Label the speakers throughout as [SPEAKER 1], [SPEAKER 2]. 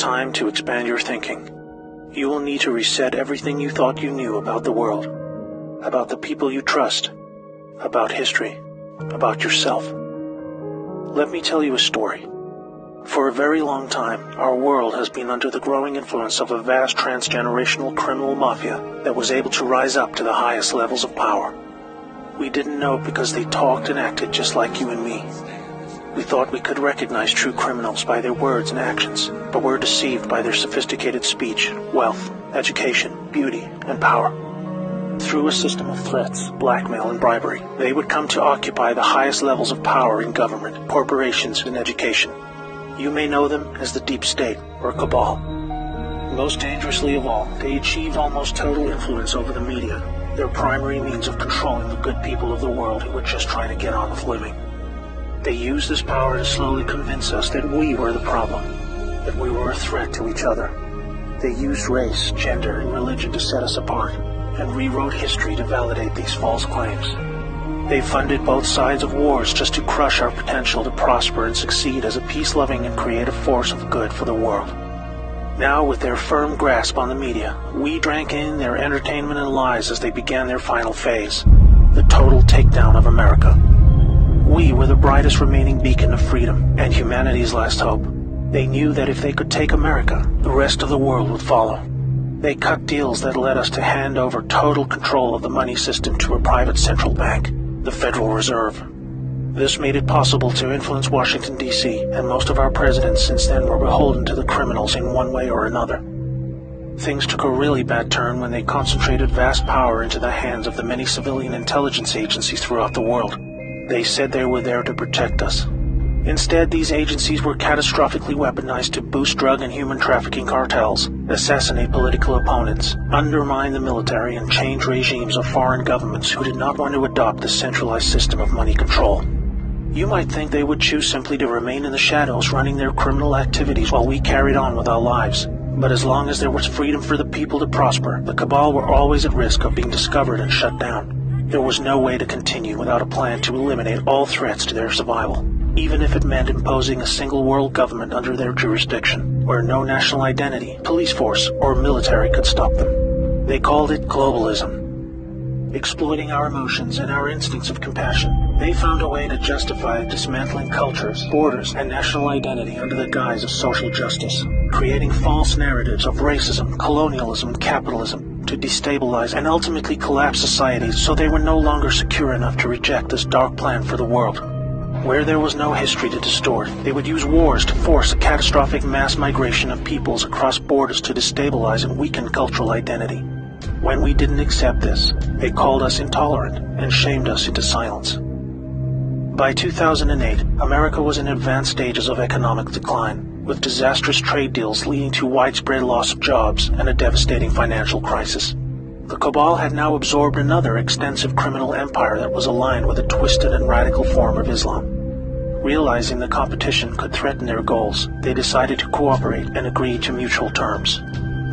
[SPEAKER 1] Time to expand your thinking. You will need to reset everything you thought you knew about the world, about the people you trust, about history, about yourself. Let me tell you a story. For a very long time, our world has been under the growing influence of a vast transgenerational criminal mafia that was able to rise up to the highest levels of power. We didn't know because they talked and acted just like you and me. We thought we could recognize true criminals by their words and actions, but were deceived by their sophisticated speech, wealth, education, beauty, and power. Through a system of threats, blackmail, and bribery, they would come to occupy the highest levels of power in government, corporations, and education. You may know them as the Deep State or Cabal. Most dangerously of all, they achieved almost total influence over the media, their primary means of controlling the good people of the world who were just trying to get on with living. They used this power to slowly convince us that we were the problem, that we were a threat to each other. They used race, gender, and religion to set us apart, and rewrote history to validate these false claims. They funded both sides of wars just to crush our potential to prosper and succeed as a peace-loving and creative force of good for the world. Now, with their firm grasp on the media, we drank in their entertainment and lies as they began their final phase, the total takedown of America. We were the brightest remaining beacon of freedom and humanity's last hope. They knew that if they could take America, the rest of the world would follow. They cut deals that led us to hand over total control of the money system to a private central bank, the Federal Reserve. This made it possible to influence Washington, D.C., and most of our presidents since then were beholden to the criminals in one way or another. Things took a really bad turn when they concentrated vast power into the hands of the many civilian intelligence agencies throughout the world. They said they were there to protect us. Instead, these agencies were catastrophically weaponized to boost drug and human trafficking cartels, assassinate political opponents, undermine the military, and change regimes of foreign governments who did not want to adopt the centralized system of money control. You might think they would choose simply to remain in the shadows running their criminal activities while we carried on with our lives. But as long as there was freedom for the people to prosper, the Cabal were always at risk of being discovered and shut down. There was no way to continue without a plan to eliminate all threats to their survival, even if it meant imposing a single world government under their jurisdiction, where no national identity, police force, or military could stop them. They called it globalism. Exploiting our emotions and our instincts of compassion, they found a way to justify dismantling cultures, borders, and national identity under the guise of social justice, creating false narratives of racism, colonialism, and capitalism, to destabilize and ultimately collapse societies so they were no longer secure enough to reject this dark plan for the world. Where there was no history to distort, they would use wars to force a catastrophic mass migration of peoples across borders to destabilize and weaken cultural identity. When we didn't accept this, they called us intolerant and shamed us into silence. By 2008, America was in advanced stages of economic decline, with disastrous trade deals leading to widespread loss of jobs and a devastating financial crisis. The Cabal had now absorbed another extensive criminal empire that was aligned with a twisted and radical form of Islam. Realizing the competition could threaten their goals, they decided to cooperate and agree to mutual terms.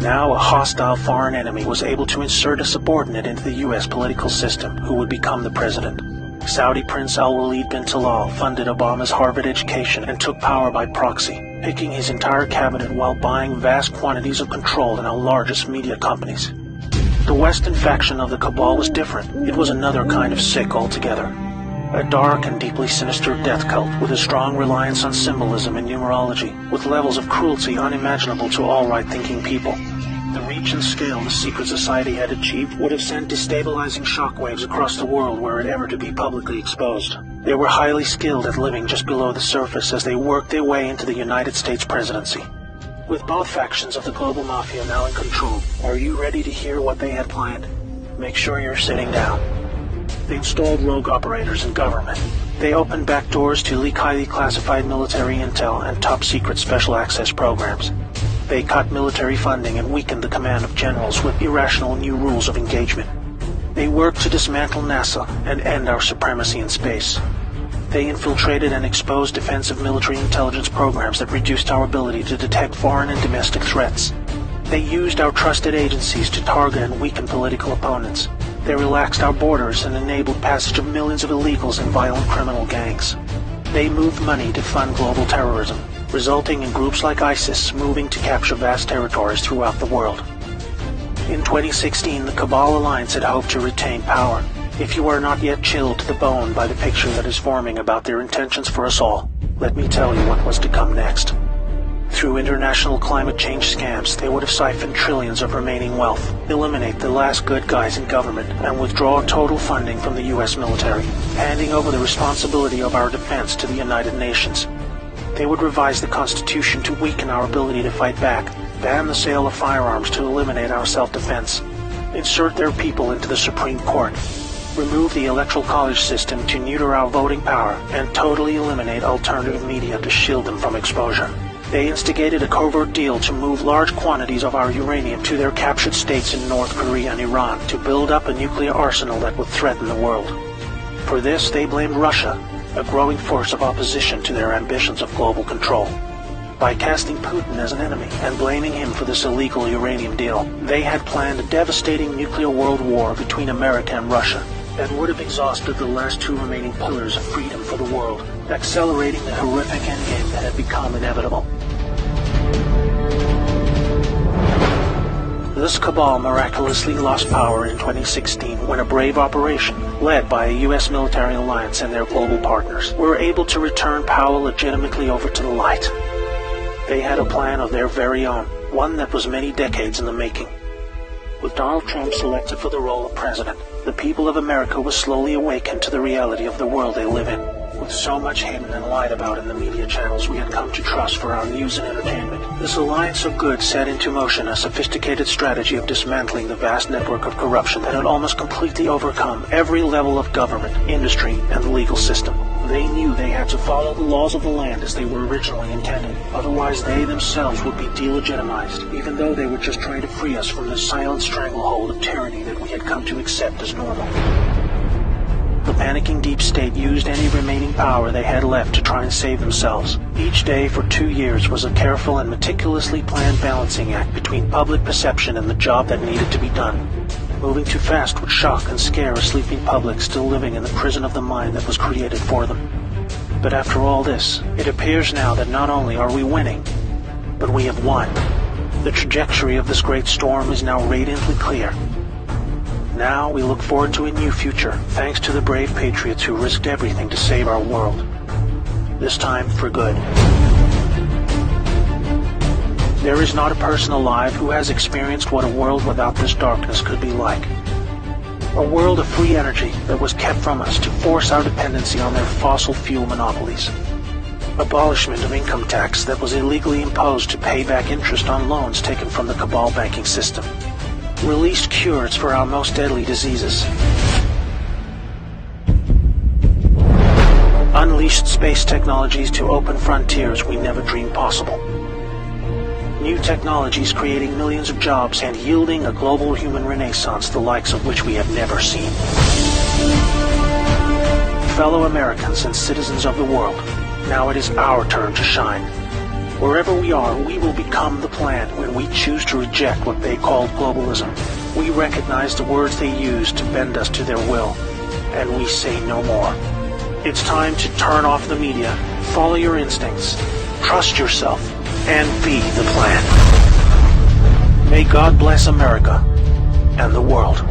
[SPEAKER 1] Now a hostile foreign enemy was able to insert a subordinate into the U.S. political system who would become the president. Saudi Prince Al-Walid bin Talal funded Obama's Harvard education and took power by proxy, picking his entire cabinet while buying vast quantities of control in our largest media companies. The Western faction of the Cabal was different. It was another kind of sick altogether. A dark and deeply sinister death cult with a strong reliance on symbolism and numerology, with levels of cruelty unimaginable to all right-thinking people. The reach and scale the secret society had achieved would have sent destabilizing shockwaves across the world were it ever to be publicly exposed. They were highly skilled at living just below the surface as they worked their way into the United States presidency. With both factions of the global mafia now in control, are you ready to hear what they had planned? Make sure you're sitting down. They installed rogue operators in government. They opened back doors to leak highly classified military intel and top-secret special access programs. They cut military funding and weakened the command of generals with irrational new rules of engagement. They worked to dismantle NASA and end our supremacy in space. They infiltrated and exposed defensive military intelligence programs that reduced our ability to detect foreign and domestic threats. They used our trusted agencies to target and weaken political opponents. They relaxed our borders and enabled passage of millions of illegals and violent criminal gangs. They moved money to fund global terrorism. resulting in groups like ISIS moving to capture vast territories throughout the world. In 2016, the Cabal Alliance had hoped to retain power. If you are not yet chilled to the bone by the picture that is forming about their intentions for us all, let me tell you what was to come next. Through international climate change scams, they would have siphoned trillions of remaining wealth, eliminate the last good guys in government, and withdraw total funding from the US military, handing over the responsibility of our defense to the United Nations. They would revise the Constitution to weaken our ability to fight back, ban the sale of firearms to eliminate our self-defense, insert their people into the Supreme Court, remove the Electoral College system to neuter our voting power, and totally eliminate alternative media to shield them from exposure. They instigated a covert deal to move large quantities of our uranium to their captured states in North Korea and Iran to build up a nuclear arsenal that would threaten the world. For this, they blamed Russia, a growing force of opposition to their ambitions of global control. By casting Putin as an enemy and blaming him for this illegal uranium deal, they had planned a devastating nuclear world war between America and Russia that would have exhausted the last two remaining pillars of freedom for the world, accelerating the horrific endgame that had become inevitable. This cabal miraculously lost power in 2016 when a brave operation, led by a U.S. military alliance and their global partners, were able to return power legitimately over to the light. They had a plan of their very own, one that was many decades in the making. With Donald Trump selected for the role of president, the people of America was slowly awakened to the reality of the world they live in. With so much hidden and lied about in the media channels we had come to trust for our news and entertainment, this alliance of good set into motion a sophisticated strategy of dismantling the vast network of corruption that had almost completely overcome every level of government, industry, and the legal system. They knew they had to follow the laws of the land as they were originally intended. Otherwise, they themselves would be delegitimized, even though they were just trying to free us from the silent stranglehold of tyranny that we had come to accept as normal. The panicking deep state used any remaining power they had left to try and save themselves. Each day for 2 years was a careful and meticulously planned balancing act between public perception and the job that needed to be done. Moving too fast would shock and scare a sleeping public still living in the prison of the mind that was created for them. But after all this, it appears now that not only are we winning, but we have won. The trajectory of this great storm is now radiantly clear. Now we look forward to a new future, thanks to the brave patriots who risked everything to save our world. This time for good. There is not a person alive who has experienced what a world without this darkness could be like. A world of free energy that was kept from us to force our dependency on their fossil fuel monopolies. Abolishment of income tax that was illegally imposed to pay back interest on loans taken from the cabal banking system. Released cures for our most deadly diseases. Unleashed space technologies to open frontiers we never dreamed possible. New technologies creating millions of jobs and yielding a global human renaissance the likes of which we have never seen. Fellow Americans and citizens of the world, now it is our turn to shine. Wherever we are, we will become the plan when we choose to reject what they called globalism. We recognize the words they use to bend us to their will, and we say no more. It's time to turn off the media, follow your instincts, trust yourself, and be the plan. May God bless America and the world.